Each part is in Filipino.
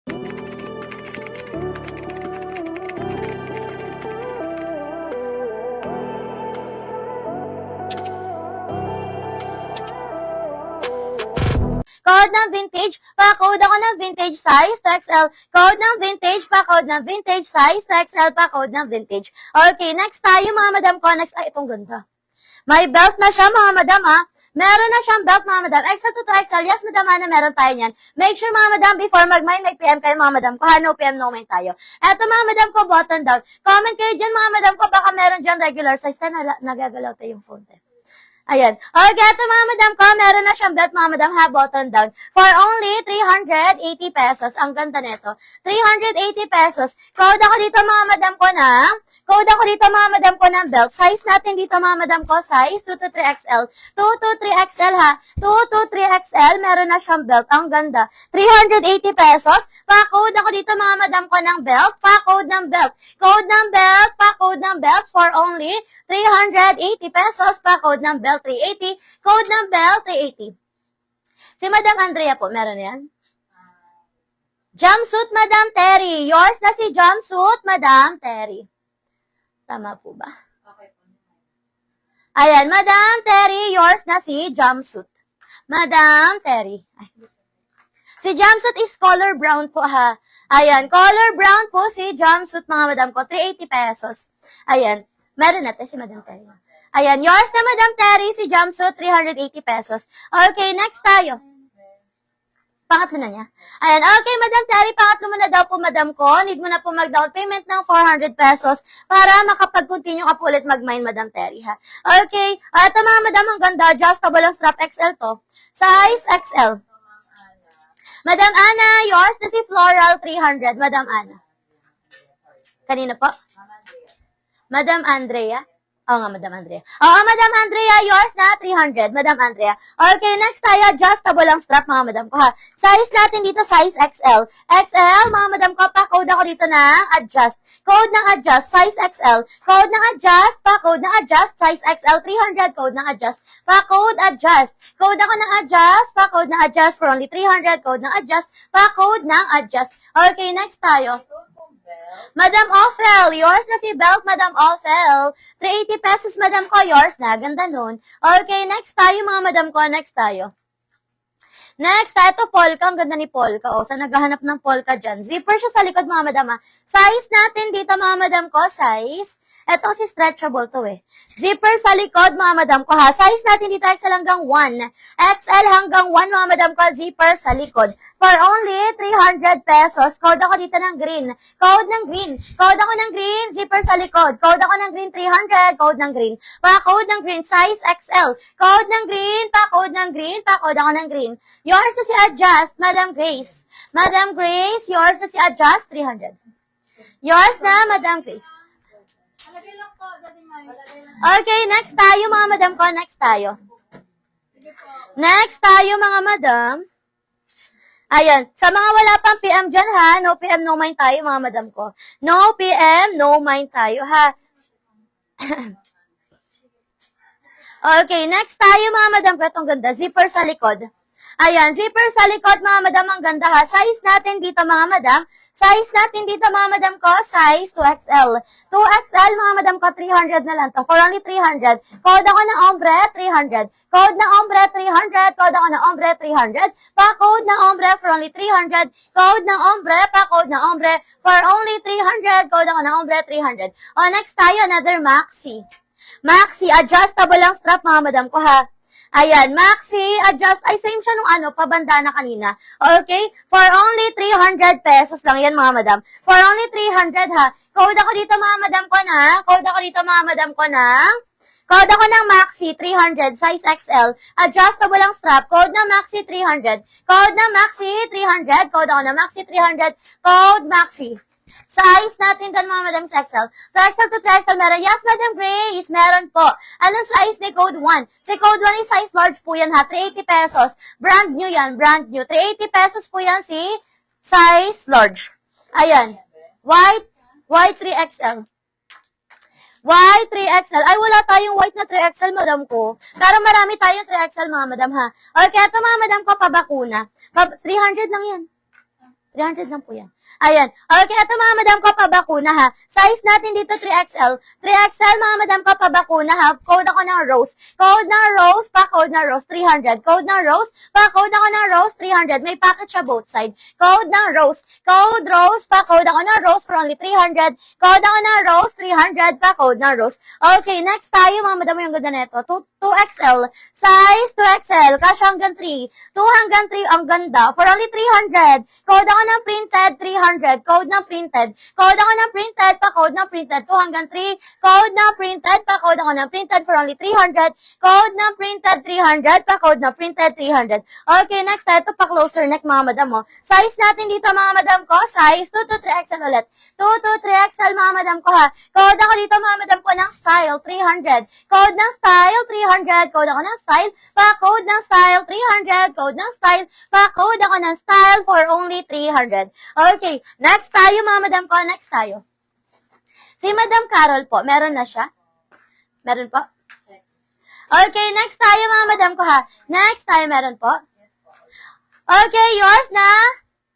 Code ng vintage, pa-code ako ng vintage size to XL. Code ng vintage, pa-code ng vintage size to XL, pa-code ng vintage. Okay, next tayo mga madam ko. Next, ay, itong ganda. May belt na siya mga madam ha. Meron na siyang belt mga madam. XL to XL. Yes madam, na meron tayo niyan. Make sure mga madam, before mag-mind, may PM kayo mga madam ko. No PM, no mind tayo. Eto mga madam ko, button down. Comment kayo dyan mga madam ko, baka meron dyan regular size. Nagagalaw tayo yung phone. Ayan. Okay, ito mga madam ko, meron na siyang belt mga madam ha, button down. For only 380 pesos. Ang ganda nito. 380 pesos. Code ako dito mga madam ko ng belt. Size natin dito mga madam ko, size 223XL. 223XL ha. 223XL, meron na siyang belt. Ang ganda. 380 pesos. Pa-code ako dito mga madam ko ng belt. Pa-code ng belt. Code ng belt, pa-code ng belt for only 380 pesos. Pa-code ng belt 380. Code ng belt 380. Si Madam Andrea po, meron na yan? Jumpsuit, Madam Terry. Yours na si jumpsuit, Madam Terry. Tama po ba? Ayan, Madam Terry, yours na si jumpsuit. Madam Terry. Ay. Si jumpsuit is color brown po ha. Ayan, color brown po si jumpsuit mga madam ko. 380 pesos. Ayan, meron natin si Madam Terry. Ayan, yours na Madam Terry, si jumpsuit, 380 pesos. Okay, next tayo. Pangatlo na niya. Ayan, okay, Madam Terry, pangatlo mo na daw po, Madam ko. Need mo na po mag-down payment ng 400 pesos para makapag-continue ka po ulit mag-mine, Madam Terry, ha? Okay, ito mga Madam, ang ganda. Adjustable ang strap XL to. Size XL. Madam Ana, yours na si Floral, 300. Madam Ana. Kanina po? Madam Andrea. Oo nga, Madam Andrea. Oo, Madam Andrea, yours na 300. Madam Andrea. Okay, next tayo, adjustable ang strap, mga madam ko ha. Size natin dito, size XL. XL, mga madam ko, pa-code ako dito ng adjust. Code ng adjust, size XL. Code ng adjust, pa-code ng adjust, size XL, 300. Code ng adjust, pa-code adjust. Code ako ng adjust, pa-code ng adjust for only 300. Code ng adjust, pa-code ng adjust. Okay, next tayo. Madam Ophel, yours na si belt, Madam Ophel. 380 pesos, Madam ko, yours na. Ganda nun. Okay, next tayo, mga Madam ko. Next tayo. Next, ito polka. Ang ganda ni polka. O, sa naghahanap ng polka dyan. Zipper siya sa likod, mga Madam. Size natin dito, mga Madam ko. Size. Ito si stretchable to eh. Zipper sa likod, mga madam ko ha. Size natin dito XL hanggang 1. XL hanggang 1, mga madam ko. Zipper sa likod. For only 300 pesos. Code ako dito ng green. Code ng green. Code ako ng green. Zipper sa likod. Code ako ng green 300. Code ng green. Pa-code ng green. Size XL. Code ng green. Pa-code ng green. Pa-code ako ng green. Yours na si Adjust, Madam Grace. Madam Grace, yours na si Adjust, 300. Yours na, Madam Grace. Okay, next tayo mga madam ko. Next tayo. Next tayo mga madam. Ayan. Sa mga wala pang PM dyan ha. No PM, no mind tayo mga madam ko. No PM, no mind tayo ha. Okay, next tayo mga madam ko. Itong ganda. Zipper sa likod. Ayan, zipper sa likod mga madam. Ang ganda ha. Size natin dito mga madam. Size natin dito mga madam ko, size 2XL. 2XL mga madam ko, 300 na lang to. For only 300. Code ako ng ombre, 300. Code ng ombre, 300. Code ako ng ombre, 300. Pa-code ng ombre for only 300. Code ng ombre, pa-code ng ombre for only 300. Code ako ng ombre, 300. O, next tayo, another maxi. Maxi, adjustable lang strap mga madam ko ha. Ayan, maxi, adjust, ay same siya nung pabanda na kanina. Okay? For only 300 pesos lang yan mga madam. For only 300 ha. Code ako dito mga madam ko na. Code ako dito mga madam ko na. Code ako ng maxi, 300, size XL. Adjustable ang strap. Code ng maxi, 300. Code ng maxi, 300. Code ako ng maxi, 300. Code maxi. Size natin doon mga madam sa XL. So, XL to 3XL meron. Yes, Madam Grace, meron po. Anong size ni Code 1? Si Code 1 is size large po yan ha. 380 pesos. Brand new yan. Brand new. 380 pesos po yan si size large. Ayan. White 3XL. White 3XL. Ay, wala tayong white na 3XL, madam ko. Pero marami tayong 3XL, mga madam ha. Okay, ito mga madam ko, pabakuna. 300 lang yan. 300 lang po yan. Ayan. Okay, ito mga madam ko, pabakuna ha. Size natin dito 3XL. 3XL mga madam ko, pabakuna ha. Code ako ng Rose. Code ng Rose, pa-code ng Rose, 300. Code ng Rose, pa-code ako ng Rose, 300. May packet siya both side. Code ng Rose. Code Rose, pa-code ako ng Rose for only 300. Code ako ng Rose, 300. Pa-code ng Rose. Okay, next tayo mga madam yung ganda nito. 2XL. Size 2XL. Kasha hanggang 3. 2 hanggang 3 ang ganda. For only 300. Code ako ng printed, 300. Code ng printed. Code ako ng printed, pa-code ng printed, 2 hanggang 3. Code ng printed, pa-code ako ng printed for only 300. Code ng printed, 300. Pa-code ng printed, 300. Okay, next tayo. Ito pa-closer neck, mga madam mo. Size natin dito, mga madam ko. Size 2 to 3XL ulit. 2 to 3XL, mga madam ko, ha. Code ako dito, mga madam ko, ng style, 300. Code ng style, 300. Code ako ng style. Pa-code ng style, 300. Code ng style. Pa-code ako ng style for only 300. Okay, next tayo mga madam ko, next tayo. Si Madam Carol po, meron na siya? Meron po? Okay, next tayo mga madam ko ha. Next tayo, meron po? Okay, yours na,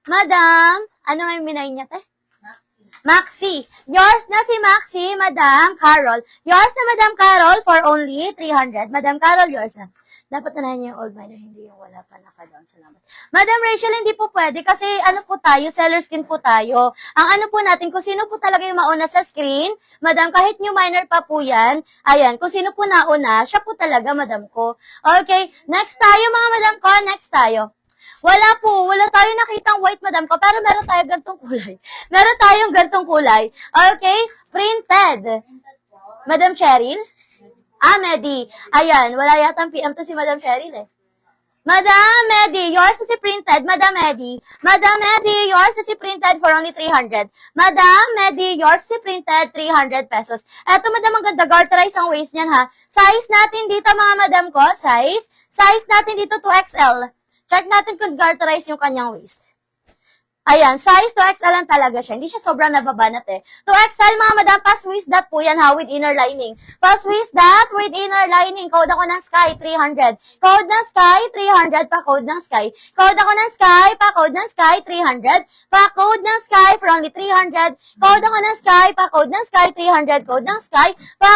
madam. Ano nga yung minay niya, te? Maxi. Yours na si Maxi, Madam Carol. Yours na, Madam Carol, for only 300. Madam Carol, yours na. Dapat na niyo yung old miner, hindi yung wala pa naka-down. Salamat. Madam Rachel, hindi po pwede kasi ano po tayo, seller skin po tayo. Ang ano po natin, kung sino po talaga yung mauna sa screen, Madam, kahit new miner pa po yan, ayan, kung sino po nauna, siya po talaga, Madam ko. Okay, next tayo mga Madam ko, next tayo. Wala tayo nakitang white, madam ko, pero meron tayo gantong kulay. Meron tayong gantong kulay. Okay? Printed. Madam Cheryl? Medi. Ayan, wala yatang PM to si Madam Cheryl eh. Madam Medi, yours is printed. Madam Medi. Madam Medi, yours is printed for only 300. Madam Medi, yours is printed 300 pesos. Eto madam, ang ganda. Garterize ang waist niyan ha. Size natin dito mga madam ko, size natin dito 2XL. Check natin kung garterize yung kanyang waist. Ayan, size 2XL lang talaga siya. Hindi siya sobrang nababanat eh. 2XL mga madam, pa-Swiss dot po yan ha, with inner lining. Pa-Swiss dot with inner lining. Code ako ng Sky, 300. Code ng Sky, 300. Pa-code ng Sky. Code ako ng Sky, pa-code ng Sky, 300. Pa-code ng Sky for only 300. Code ako ng Sky, pa-code ng Sky, 300. Code ng Sky, pa